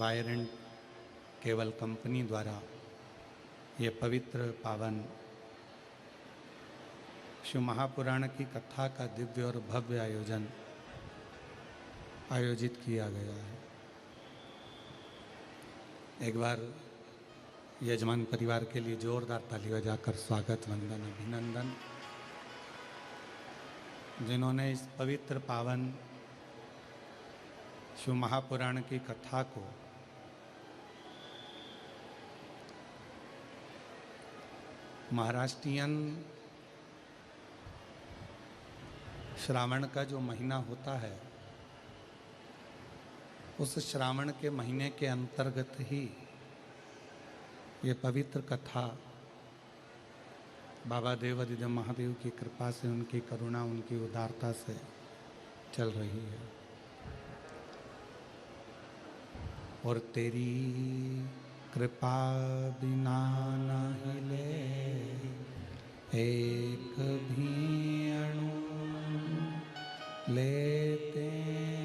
Wire and cable company द्वारा ये पवित्र पावन शिव महापुराण की कथा का दिव्य और भव्य आयोजन आयोजित किया गया है। एक बार यजमान परिवार के लिए जोरदार ताली बजाकर स्वागत, वंदन, अभिनंदन। जिन्होंने इस पवित्र पावन शिव महापुराण की कथा को महाराष्ट्रियन श्रावण का जो महीना होता है, उस श्रावण के महीने के अंतर्गत ही ये पवित्र कथा बाबा देवादिदेव महादेव की कृपा से, उनकी करुणा, उनकी उदारता से चल रही है। और तेरी कृपा बिना न हिले एक भी अणु, लेते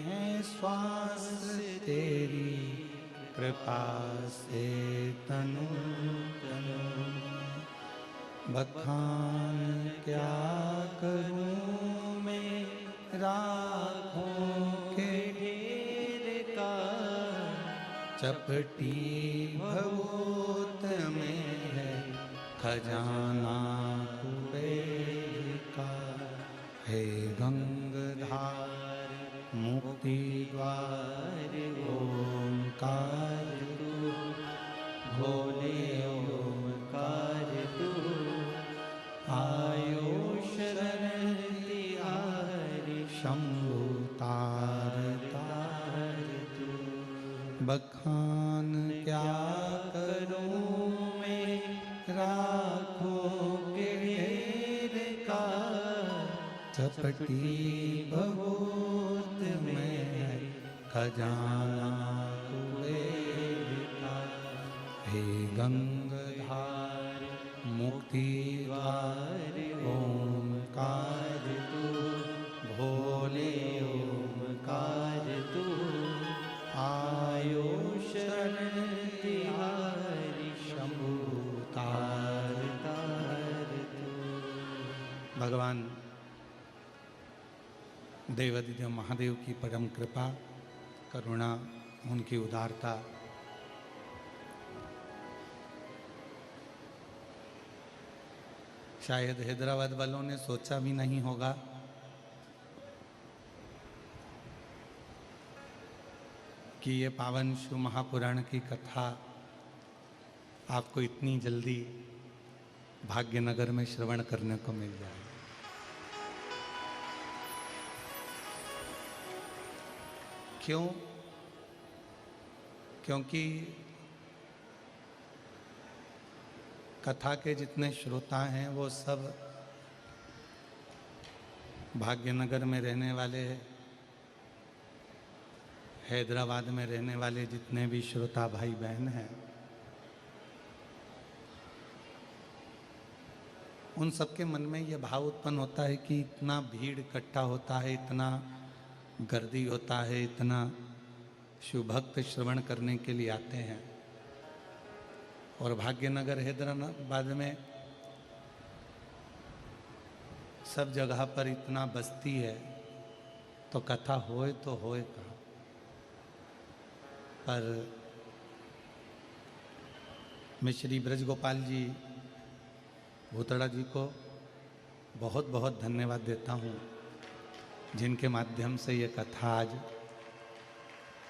हैं श्वास तेरी कृपा से तनु तनु। बखान क्या करूं मैं राखों के ढेर का, चपटी भगवत में है खजाना कुबेर का। हे गंगाधार मुक्ति द्वार ओंकार तू, भोले ओंकार तू। आयो शरण तिहारी शंभु तार तार तू। बखान क्या करूं मैं राखों के ढेर का, चपटी भगवत में है खजाना कुबेर का। हे गंगाधार मुक्ति द्वार ओंकार तू, भोले ओंकार तू। आयो शरण तिहारी शंभु तार तार तू। भगवान देवादिदेव महादेव की परम कृपा, करुणा, उनकी उदारता शायद हैदराबाद वालों ने सोचा भी नहीं होगा कि ये पावन शिव महापुराण की कथा आपको इतनी जल्दी भाग्यनगर में श्रवण करने को मिल जाए। क्यों? क्योंकि कथा के जितने श्रोता हैं वो सब भाग्यनगर में रहने वाले, हैदराबाद में रहने वाले जितने भी श्रोता भाई बहन हैं, उन सबके मन में ये भाव उत्पन्न होता है कि इतना भीड़ इकट्ठा होता है, इतना गर्दी होता है, इतना शिव भक्त श्रवण करने के लिए आते हैं, और भाग्यनगर हैदराबाद में सब जगह पर इतना बस्ती है, तो कथा होए तो होए कहाँ। पर मैं श्री ब्रजगोपाल जी भूतड़ा जी को बहुत बहुत धन्यवाद देता हूँ, जिनके माध्यम से ये कथा आज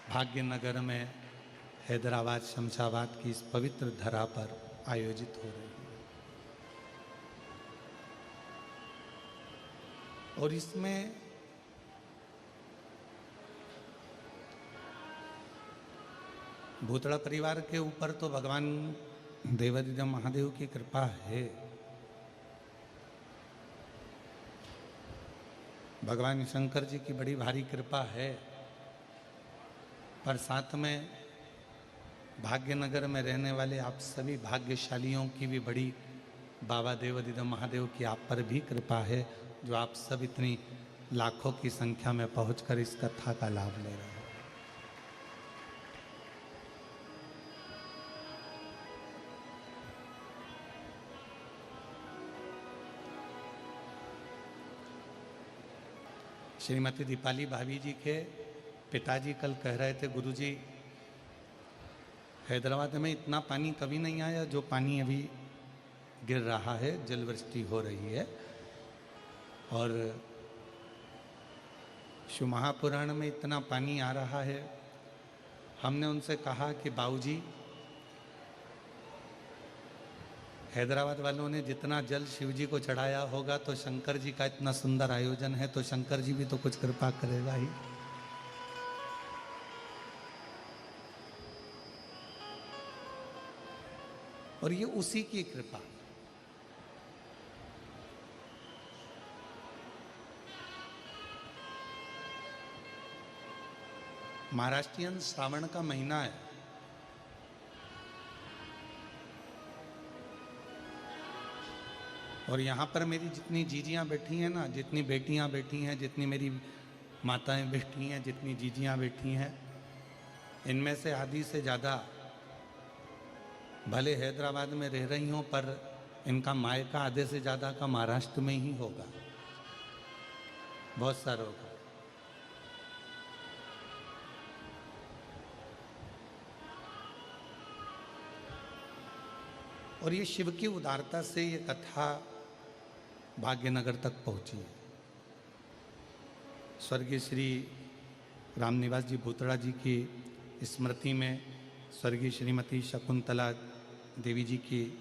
भाग्यनगर में हैदराबाद शमशाबाद की इस पवित्र धरा पर आयोजित हो रही है। और इसमें भूतड़ा परिवार के ऊपर तो भगवान देवादिदेव महादेव की कृपा है। भगवान शंकर जी की बड़ी भारी कृपा है, पर साथ में भाग्यनगर में रहने वाले आप सभी भाग्यशालियों की भी बड़ी बाबा देवादिदेव महादेव की आप पर भी कृपा है, जो आप सब इतनी लाखों की संख्या में पहुंचकर इस कथा का लाभ ले रहे हैं। श्रीमती दीपाली भाभी जी के पिताजी कल कह रहे थे, गुरुजी हैदराबाद में इतना पानी कभी नहीं आया जो पानी अभी गिर रहा है, जलवृष्टि हो रही है। और शिव महापुराण में इतना पानी आ रहा है। हमने उनसे कहा कि बाबूजी, हैदराबाद वालों ने जितना जल शिव जी को चढ़ाया होगा तो शंकर जी का इतना सुंदर आयोजन है तो शंकर जी भी तो कुछ कृपा करेगा ही। और ये उसी की कृपा। महाराष्ट्रियन श्रावण का महीना है। और यहाँ पर मेरी जितनी जीजियाँ बैठी हैं ना, जितनी बेटियाँ बैठी हैं, जितनी मेरी माताएं बैठी हैं, जितनी जीजियाँ बैठी हैं, इनमें से आधी से ज़्यादा भले हैदराबाद में रह रही हों पर इनका मायका आधे से ज़्यादा का महाराष्ट्र में ही होगा, बहुत सारा होगा। और ये शिव की उदारता से ये कथा भाग्यनगर तक पहुंची है। स्वर्गीय श्री रामनिवास जी भूतड़ा जी की स्मृति में स्वर्गीय श्रीमती शकुंतला देवी जी की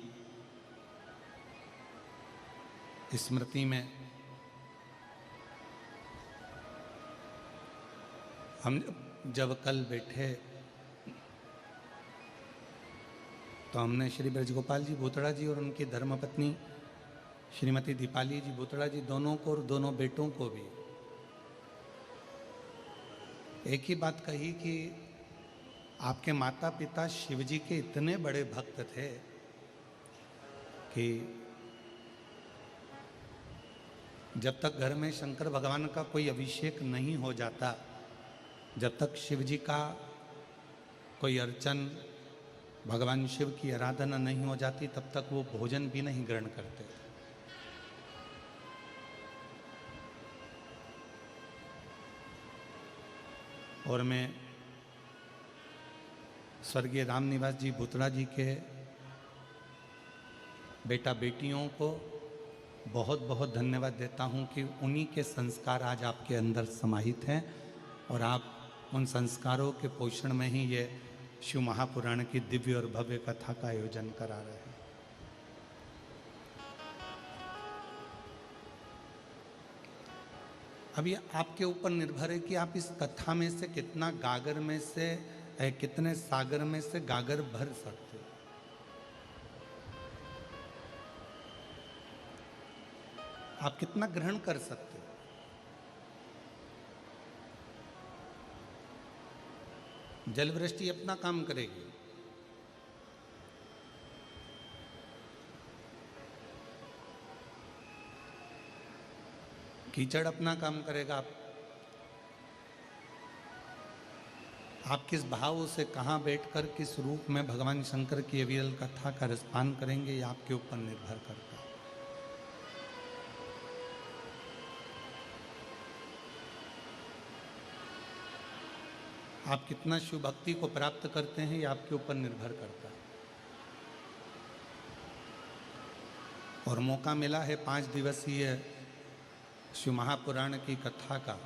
स्मृति में हम जब कल बैठे तो हमने श्री ब्रजगोपाल जी भूतड़ा जी और उनकी धर्मपत्नी श्रीमती दीपाली जी भूतड़ा जी दोनों को और दोनों बेटों को भी एक ही बात कही कि आपके माता पिता शिव जी के इतने बड़े भक्त थे कि जब तक घर में शंकर भगवान का कोई अभिषेक नहीं हो जाता, जब तक शिव जी का कोई अर्चन, भगवान शिव की आराधना नहीं हो जाती, तब तक वो भोजन भी नहीं ग्रहण करते। और मैं स्वर्गीय रामनिवास जी भूतड़ा जी के बेटा बेटियों को बहुत बहुत धन्यवाद देता हूं कि उन्हीं के संस्कार आज आपके अंदर समाहित हैं और आप उन संस्कारों के पोषण में ही ये शिव महापुराण की दिव्य और भव्य कथा का आयोजन करा रहे हैं। अब ये आपके ऊपर निर्भर है कि आप इस कथा में से कितना गागर में से कितने सागर में से गागर भर सकते हो। आप कितना ग्रहण कर सकते हो। जलवृष्टि अपना काम करेगी। कीचड़ अपना काम करेगा। आप किस भाव से कहाँ बैठकर किस रूप में भगवान शंकर की अविरल कथा का रसपान करेंगे, ये आपके ऊपर निर्भर करता है। आप कितना शिव भक्ति को प्राप्त करते हैं, ये आपके ऊपर निर्भर करता है। और मौका मिला है 5 दिवसीय शिव महापुराण की कथा का।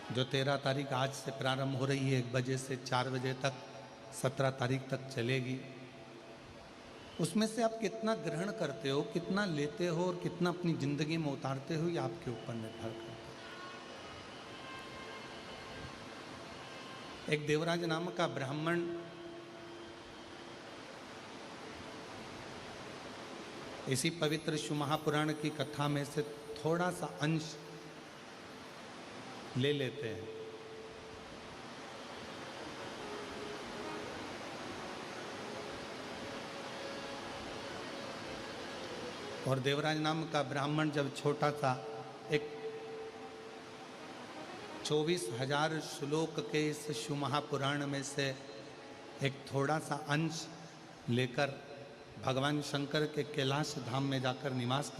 जो 13 तारीख आज से प्रारंभ हो रही है, 1 बजे से 4 बजे तक, 17 तारीख तक चलेगी। उसमें से आप कितना ग्रहण करते हो, कितना लेते हो और कितना अपनी जिंदगी में उतारते हो, ये आपके ऊपर निर्भर करता है। एक देवराज नाम का ब्राह्मण इसी पवित्र शिव महापुराण की कथा में से थोड़ा सा अंश ले लेते हैं। और देवराज नाम का ब्राह्मण जब छोटा सा एक 24,000 श्लोक के इस शिव महापुराण में से एक थोड़ा सा अंश लेकर भगवान शंकर के कैलाश धाम में जाकर निवास